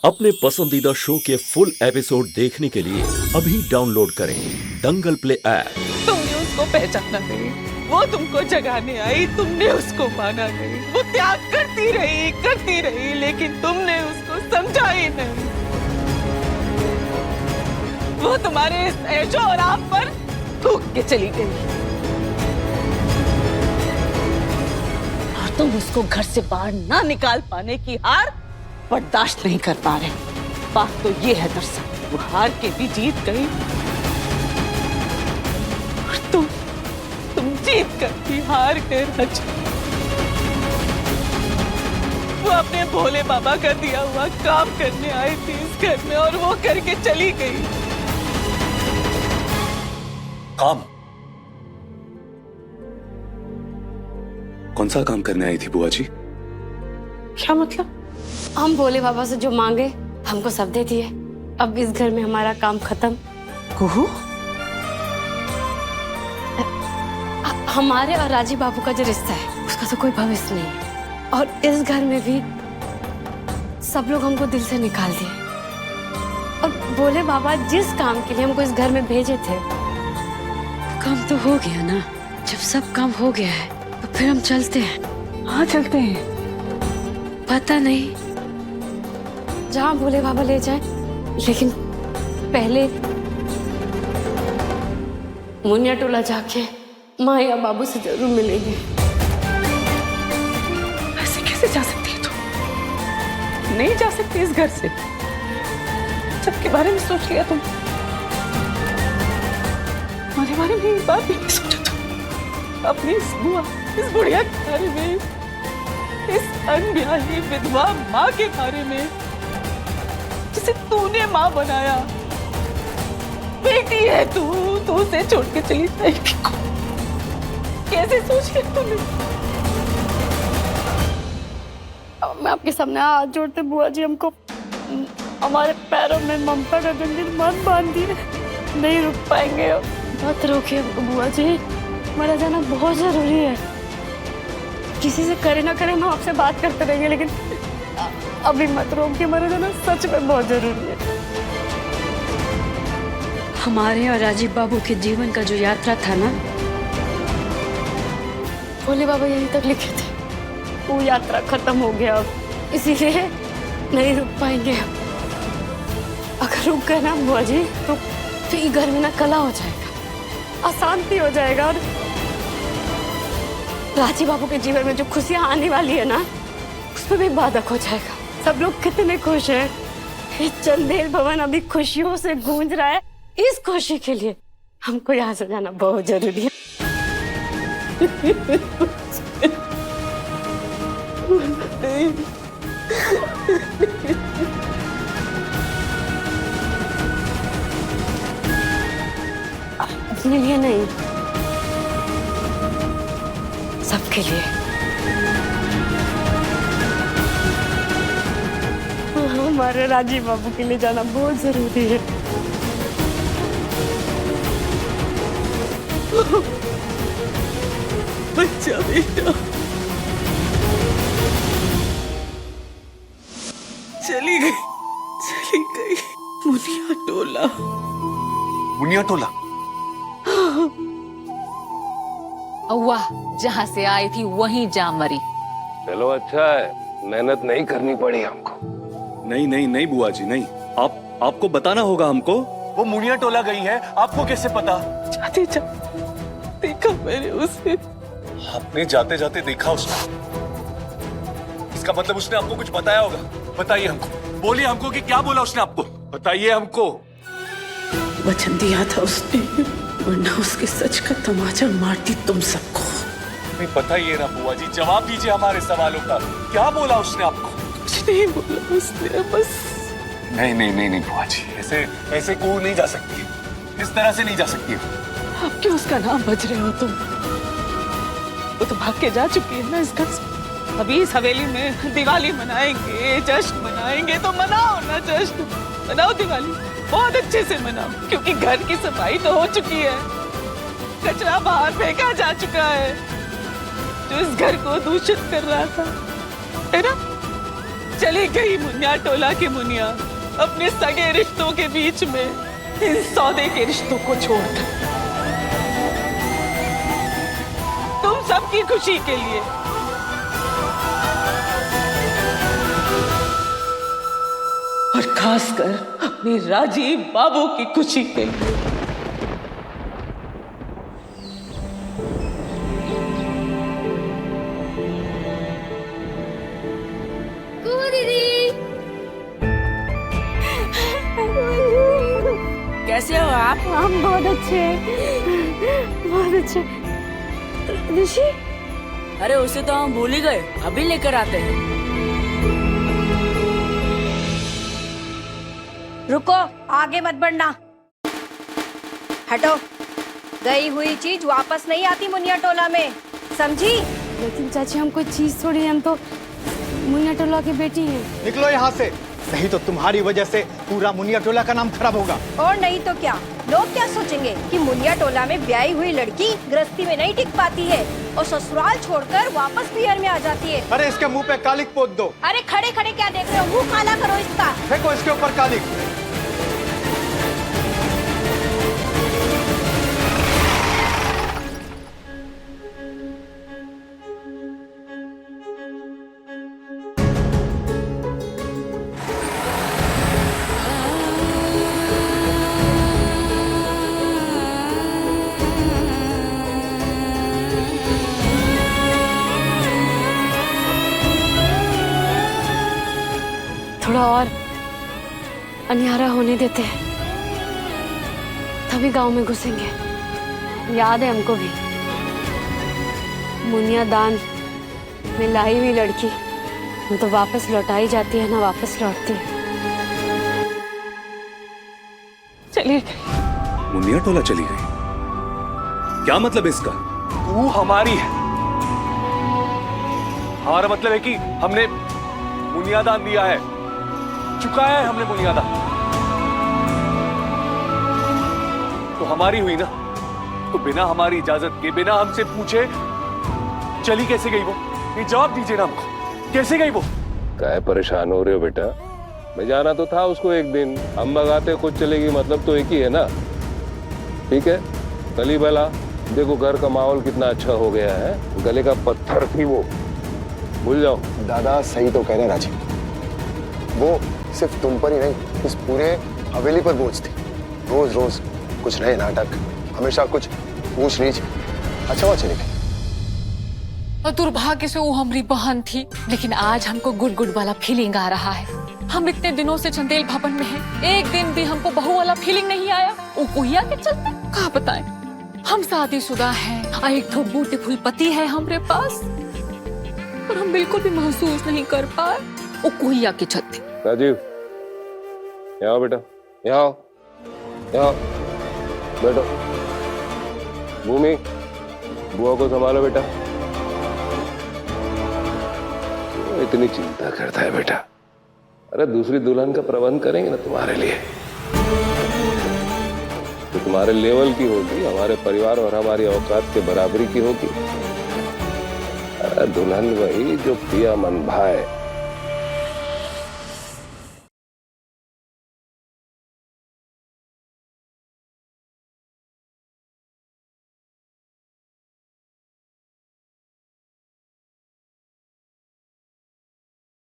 अपने पसंदीदा शो के फुल एपिसोड देखने के लिए अभी डाउनलोड करें दंगल प्ले ऐप। तुमने उसको पहचाना नहीं, वो तुमको जगाने आई, तुमने उसको माना नहीं। वो त्याग करती रही, लेकिन तुमने उसको समझा ही नहीं। वो तुम्हारे इस ऐशो और आप पर थूक के चली गई और तुम उसको घर से बाहर ना निकाल पाने की हार बर्दाश्त नहीं कर पा रहे। बात तो ये है दरअसल, वो हार के भी जीत गई और तुम जीत कर भी हार गए। वो अपने भोले बाबा का दिया हुआ काम करने आई थी इस घर में और वो करके चली गई। काम? कौन सा काम करने आई थी बुआ जी? क्या मतलब? हम भोले बाबा से जो मांगे हमको सब दे दिए। अब इस घर में हमारा काम खत्म। कुहू? हमारे और राजीव बाबू का जो रिश्ता है उसका तो कोई भविष्य नहीं है और इस घर में भी सब लोग हमको दिल से निकाल दिए। और भोले बाबा जिस काम के लिए हमको इस घर में भेजे थे काम तो हो गया ना। जब सब काम हो गया है तो फिर हम चलते हैं। हाँ चलते हैं। पता नहीं जहाँ भोले बाबा ले जाए, लेकिन पहले मुनिया टोला जाके माँ या बाबू से जरूर मिलेंगे। ऐसे कैसे जा सकती है तुम? नहीं जा सकती इस घर से। सबके बारे में सोच लिया तुम? हमारे बारे में एक बात भी नहीं सोचा तुम? अपनी इस बुआ, इस बुढ़िया के बारे में, इस अनब्याही विधवा माँ के बारे में जिसे तूने माँ बनाया। बेटी है तू उसे छोड़ के चली जाएगी। कैसे सोच लिया तूने? मैं आपके सामने हाथ जोड़ते बुआ जी, हमको हमारे पैरों में ममता का जंजीर मत बांध दिए। नहीं रुक पाएंगे। मत रोकिए हमको बुआ जी, हमारा जाना बहुत जरूरी है। किसी से करे ना करे हम आपसे बात करते रहेंगे, लेकिन अभी मत रोकिए। हमारा जाना सच में बहुत जरूरी है। हमारे और राजीव बाबू के जीवन का जो यात्रा था ना, भोले बाबा यहीं तक लिखे थे। वो यात्रा खत्म हो गया अब, इसीलिए नहीं रुक पाएंगे। अगर रुक गए ना बुआ जी तो फिर घर में ना कला हो जाएगा, अशांति हो जाएगा और राजीव बाबू के जीवन में जो खुशियां आने वाली है ना उसमें भी बाधक हो जाएगा। सब लोग कितने खुश हैं। ये चंदेल भवन अभी खुशियों से गूंज रहा है। इस खुशी के लिए हमको यहाँ से जाना बहुत जरूरी है। अपने लिए नहीं, सबके लिए। हमारे राजीव बाबू के लिए जाना बहुत जरूरी है। बच्चा बेटा चली गई मुनिया टोला। मुनिया टोला? वाह, जहाँ से आई थी वहीं जा मरी। चलो अच्छा है, मेहनत नहीं करनी पड़ी हमको। नहीं बुआ जी नहीं। आपको बताना होगा हमको। वो मुनिया टोला गई है, आपको कैसे पता? जाते देखा मैंने उसे। आपने जाते जाते देखा उसको? इसका मतलब उसने आपको कुछ बताया होगा। बताइए हमको, बोलिए हमको कि क्या बोला उसने आपको, बताइए हमको। वचन दिया था उसने, वरना उसके सच का तमाचा मारती तुम सबको। नहीं बताइए ना बुआ जी, जवाब दीजिए हमारे सवालों का। क्या बोला उसने आपको? कुछ नहीं बोला उसने, बस। नहीं बुआ जी, ऐसे को नहीं जा सकती, इस तरह से नहीं जा सकती। आप क्यों उसका नाम बज रहे हो तुम? वो तो भाग के जा चुकी है ना इस घर से। अभी इस हवेली में दिवाली मनाएंगे, जश्न मनाएंगे, तो मनाओ ना जश्न, मनाओ दिवाली, बहुत अच्छे से मनाओ। क्योंकि घर की सफाई तो हो चुकी है, कचरा बाहर फेंका जा चुका है जो इस घर को दूषित कर रहा था, है ना? चली गई मुनिया टोला की मुनिया अपने सगे रिश्तों के बीच में इन सौदे के रिश्तों को छोड़कर तुम सबकी खुशी के लिए। और खासकर अपने राजीव बाबू की खुशी के लिए। कैसे हो आप? हम बहुत अच्छे हैं, बहुत अच्छे। ऋषि? अरे उसे तो हम भूल ही गए, अभी लेकर आते हैं। रुको, आगे मत बढ़ना, हटो। गई हुई चीज वापस नहीं आती मुनिया टोला में, समझी? लेकिन चाची हम कोई चीज थोड़ी, हम तो मुनिया टोला की बेटी हैं। निकलो यहाँ से, नहीं तो तुम्हारी वजह से पूरा मुनिया टोला का नाम खराब होगा। और नहीं तो क्या, लोग क्या सोचेंगे कि मुनिया टोला में ब्याही हुई लड़की गृहस्थी में नहीं टिक पाती है और ससुराल छोड़कर वापस पियर में आ जाती है। अरे इसके मुंह पे कालिक पोत दो। अरे खड़े खड़े क्या देख रहे हो, मुंह काला करो इसका। फेंको इसके ऊपर कालिक। थोड़ा और अन्यारा होने देते हैं, तभी गांव में घुसेंगे। याद है हमको भी, मुनिया दान में लाई हुई लड़की वो तो वापस लौटाई जाती है ना वापस लौटती है। चली गई मुनिया टोला चली गई, क्या मतलब इसका? तू हमारी है, हमारा मतलब है कि हमने मुनियादान दिया है, चुकाया है हमने मुनियादान, तो हमारी हुई ना। तो बिना हमारी इजाजत के, बिना हमसे पूछे चली कैसे गई वो? ये जवाब दीजिए ना हमको, कैसे गई वो? काहे परेशान हो रहे हो बेटा? मैं जाना तो था उसको एक दिन, हम भगाते खुद चलेगी, मतलब तो एक ही है ना। ठीक है, कली भला देखो घर का माहौल कितना अच्छा हो गया है, गले का पत्थर थी वो, भूल जाओ। दादा सही तो कह रहे राजीव, वो सिर्फ तुम पर ही नहीं, इस पूरे हवेली पर बोझ थी। रोज रोज कुछ नए नाटक, हमेशा कुछ ऊंच नीच। अच्छा हुआ चली गई। और दुर्भाग्य से वो हमारी बहन थी, लेकिन आज हमको गुड गुड वाला फीलिंग आ रहा है। हम इतने दिनों से चंदेल भवन में हैं, एक दिन भी हमको बहू वाला फीलिंग नहीं आया। वो कुहिया के चलते कहाँ बताएं, हम शादीशुदा हैं, एक तो ब्यूटीफुल पति है हमारे पास, और हम बिल्कुल भी महसूस नहीं कर पाए वो कुहिया के चलते। राजीव, यहाँ बेटा, यहाँ यहाँ बैठो। भूमि, बुआ को संभालो बेटा। क्यों इतनी चिंता करता है बेटा? अरे दूसरी दुल्हन का प्रबंध करेंगे ना तुम्हारे लिए, तो तुम्हारे लेवल की होगी, हमारे परिवार और हमारी औकात के बराबरी की होगी। अरे दुल्हन वही जो पिया मन भाए।